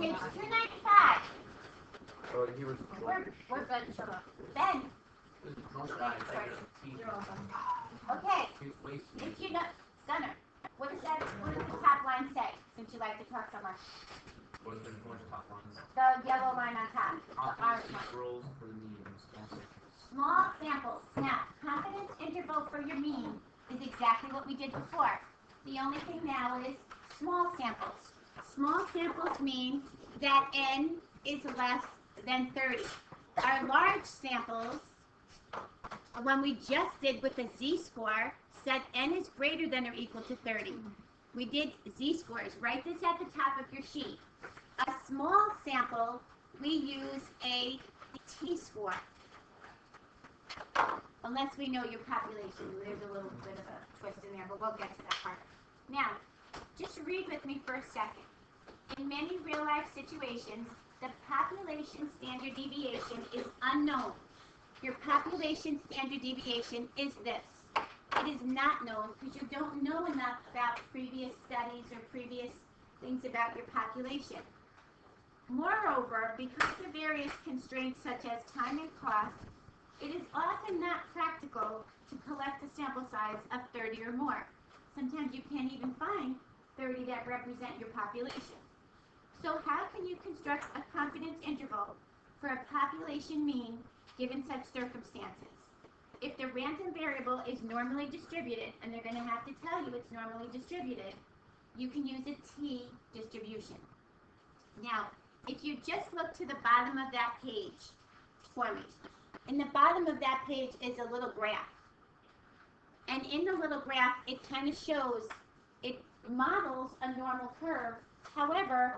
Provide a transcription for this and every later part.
Page 295. Oh, he was. We're good, Shula. Ben. Okay. If you know, Gunner, what does the top line say, since you like to talk so much? What is the top line? The yellow line on top. The orange one. Small samples. Now, confidence interval for your mean is exactly what we did before. The only thing now is small samples. Small samples mean that n is less than 30. Our large samples, when we just did with the z-score, said n is greater than or equal to 30. We did z-scores. Write this at the top of your sheet. A small sample, we use a t-score. Unless we know your population. There's a little bit of a twist in there, but we'll get to that part. Now, just read with me for a second. In many real-life situations, the population standard deviation is unknown. Your population standard deviation is this. It is not known because you don't know enough about previous studies or previous things about your population. Moreover, because of various constraints such as time and cost, it is often not practical to collect a sample size of 30 or more. Sometimes you can't even find 30 that represent your population. So how can you construct a confidence interval for a population mean given such circumstances? If the random variable is normally distributed, and they're going to have to tell you it's normally distributed, you can use a t-distribution. Now, if you just look to the bottom of that page for me, in the bottom of that page is a little graph. And in the little graph, it kind of shows, it models a normal curve. However,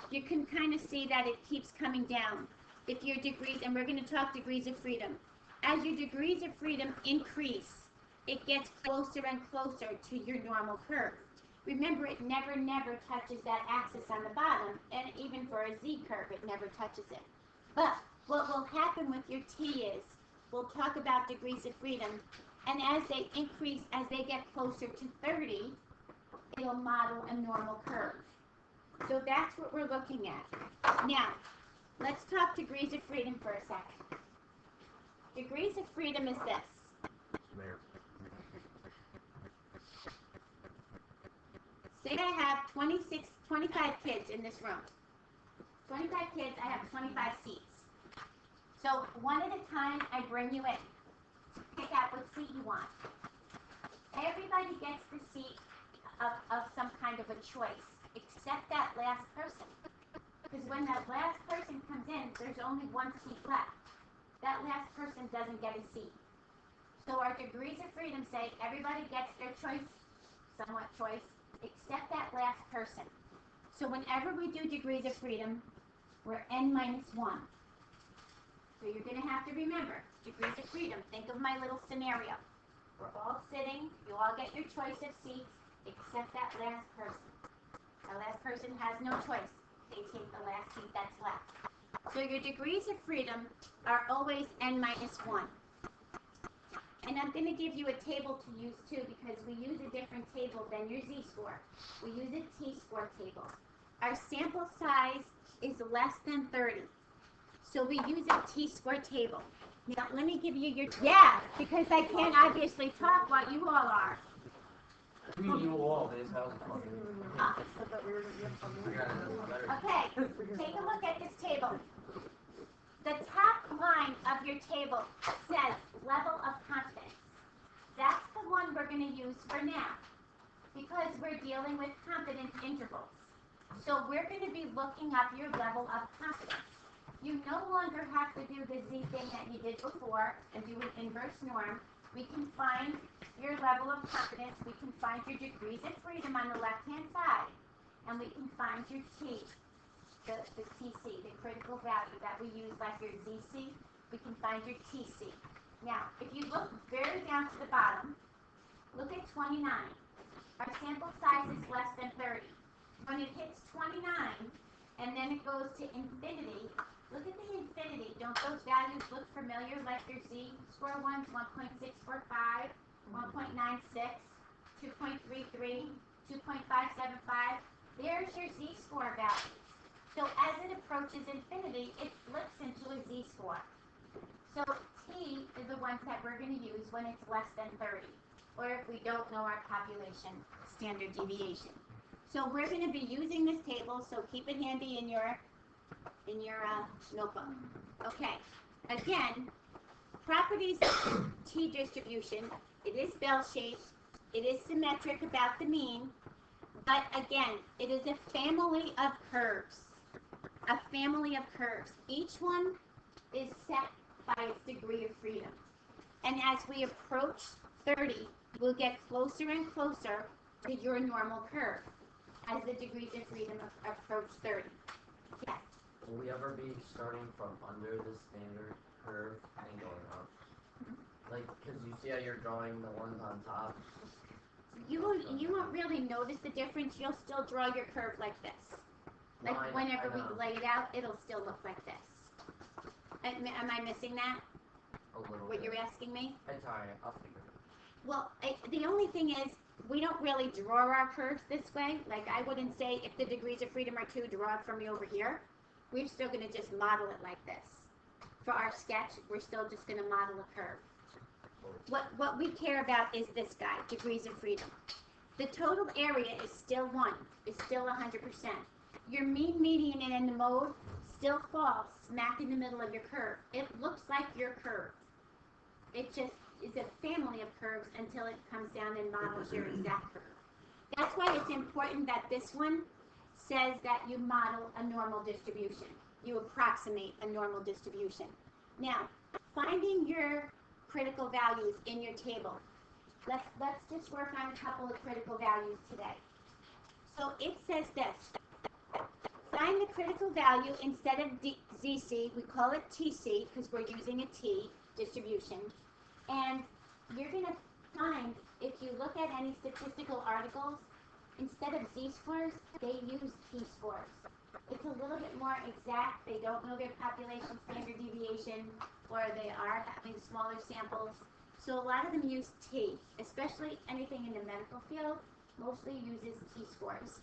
you can kind of see that it keeps coming down. If your degrees, and we're going to talk degrees of freedom. As your degrees of freedom increase, it gets closer and closer to your normal curve. Remember, it never touches that axis on the bottom, and even for a z-curve, it never touches it. But what will happen with your t is, we'll talk about degrees of freedom, and as they increase, as they get closer to 30, it'll model a normal curve. So that's what we're looking at. Now, let's talk degrees of freedom for a second. Degrees of freedom is this. Say I have 25 kids in this room. 25 kids, I have 25 seats. So one at a time, I bring you in. Pick out what seat you want. Everybody gets the seat of some kind of a choice, except that last person. Because when that last person comes in, there's only one seat left. That last person doesn't get a seat. So our degrees of freedom say everybody gets their choice, somewhat choice, except that last person. So whenever we do degrees of freedom, we're n minus 1. So you're going to have to remember, degrees of freedom. Think of my little scenario. We're all sitting, you all get your choice of seats, except that last person. The last person has no choice. They take the last seat that's left. So your degrees of freedom are always n minus 1. And I'm going to give you a table to use too, because we use a different table than your z-score. We use a t-score table. Our sample size is less than 30. So we use a t-score table. Now let me give you your, because I can't obviously talk while you all are. You all, this house. Okay, take a look at this table. The top line of your table says level of confidence. That's the one we're going to use for now, because we're dealing with confidence intervals. So we're going to be looking up your level of confidence. You no longer have to do the z thing that you did before and do an inverse norm. We can find your level of confidence, we can find your degrees of freedom on the left-hand side, and we can find your t, the TC, the critical value that we use like your ZC, we can find your TC. Now, if you look very down to the bottom, look at 29. Our sample size is less than 30. When it hits 29, and then it goes to infinity, look at the infinity. Don't those values look familiar, like your z-score ones, 1.645, 1.96, 2.33, 2.575? There's your z-score value. So as approaches infinity, it flips into a z-score. So t is the ones that we're going to use when it's less than 30, or if we don't know our population standard deviation. So we're going to be using this table, so keep it handy in your notebook. Okay, again, properties of t distribution, it is bell-shaped, it is symmetric about the mean, but again, it is a family of curves. A family of curves. Each one is set by its degree of freedom. And as we approach 30, we'll get closer and closer to your normal curve as the degrees of freedom approach 30. Yes? Will we ever be starting from under the standard curve and going up? Like, because you see how you're drawing the ones on top? You won't really notice the difference. You'll still draw your curve like this. Like No, whenever I we know. lay it out, it'll still look like this. Am I missing that? A little What bit. you're asking me? It's alright, I'll figure it Well, the only thing is, we don't really draw our curves this way. Like, I wouldn't say if the degrees of freedom are 2, draw it from me over here. We're still going to just model it like this. For our sketch, we're still just going to model a curve. What we care about is this guy, degrees of freedom. The total area is still 1, is still 100%. Your mean, median, and end mode still falls smack in the middle of your curve. It looks like your curve. It just is a family of curves until it comes down and models your exact curve. That's why it's important that this one says that you model a normal distribution. You approximate a normal distribution. Now, finding your critical values in your table. Let's just work on a couple of critical values today. So it says this. Find the critical value instead of ZC. We call it TC because we're using a T distribution. And you're going to find, if you look at any statistical articles, instead of z-scores, they use t-scores. It's a little bit more exact. They don't know their population standard deviation, or they are having smaller samples. So a lot of them use t, especially anything in the medical field, mostly uses t-scores.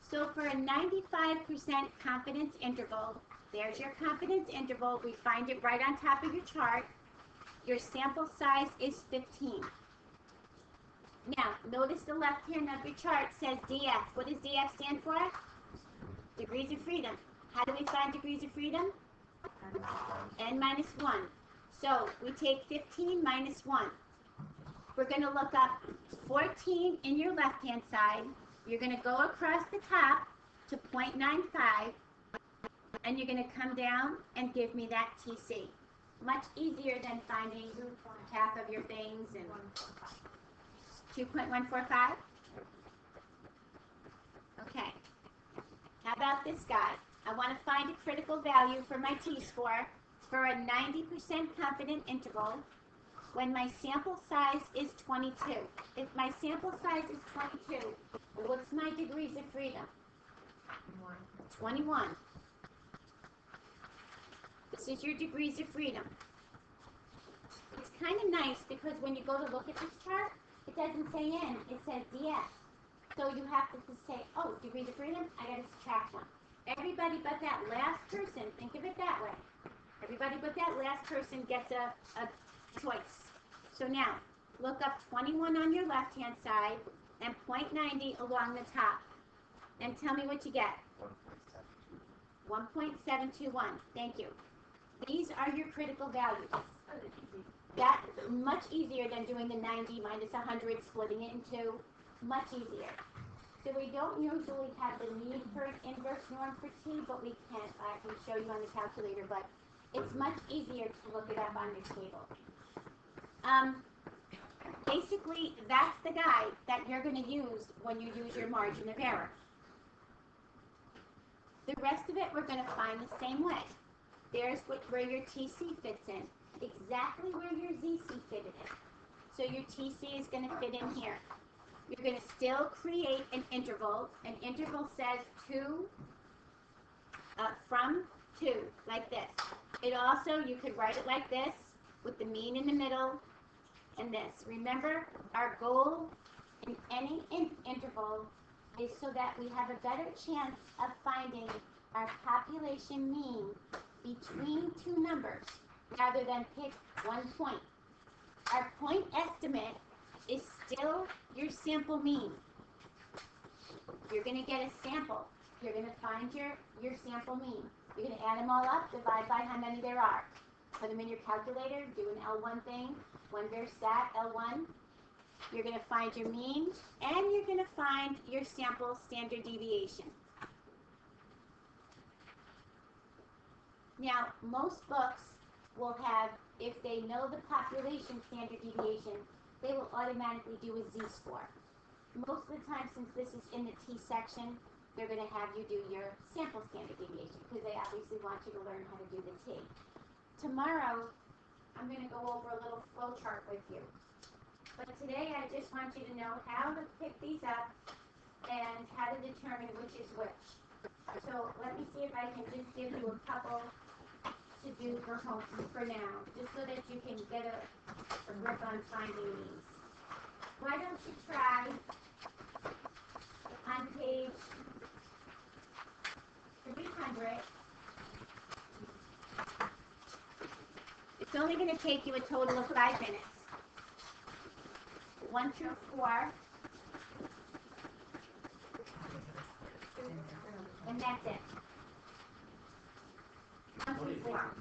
So for a 95% confidence interval, there's your confidence interval. We find it right on top of your chart. Your sample size is 15. Now, notice the left hand of your chart says DF. What does DF stand for? Degrees of freedom. How do we find degrees of freedom? N minus 1. So we take 15 minus 1. We're going to look up 14 in your left hand side. You're going to go across the top to 0.95. And you're going to come down and give me that TC. Much easier than finding half of your things and 2.145. Okay. How about this guy? I want to find a critical value for my t-score for a 90% confident interval when my sample size is 22. If my sample size is 22, what's my degrees of freedom? 21. This is your degrees of freedom. It's kind of nice because when you go to look at this chart, it doesn't say N, it says DF. So you have to just say, oh, degrees of freedom, I got to subtract 1. Everybody but that last person, think of it that way. Everybody but that last person gets a choice. So now, look up 21 on your left-hand side and 0.90 along the top. And tell me what you get. 1.721. Thank you. These are your critical values. That's much easier than doing the 90 minus 100, splitting it in 2. Much easier. So we don't usually have the need for an inverse norm for t, but we can. I can show you on the calculator, but it's much easier to look it up on your table. Basically, that's the guide that you're going to use when you use your margin of error. The rest of it we're going to find the same way. There's where your TC fits in, exactly where your ZC fitted in. So your TC is going to fit in here. You're going to still create an interval. An interval says 2 from 2, like this. It also, you could write it like this, with the mean in the middle, and this. Remember, our goal in any interval is so that we have a better chance of finding our population mean between two numbers rather than pick one point. Our point estimate is still your sample mean. You're going to get a sample. You're going to find your sample mean. You're going to add them all up, divide by how many there are. Put them in your calculator, do an L1 thing. When they're sat, L1, you're going to find your mean, and you're going to find your sample standard deviation. Now, most books will have, if they know the population standard deviation, they will automatically do a z-score. Most of the time, since this is in the T section, they're going to have you do your sample standard deviation because they obviously want you to learn how to do the T. Tomorrow, I'm going to go over a little flow chart with you. But today, I just want you to know how to pick these up and how to determine which is which. So let me see if I can just give you a couple to do for home for now, just so that you can get a grip on finding these. Why don't you try on page 300. It's only going to take you a total of 5 minutes. 1 through 4. And that's it. 1 through 4.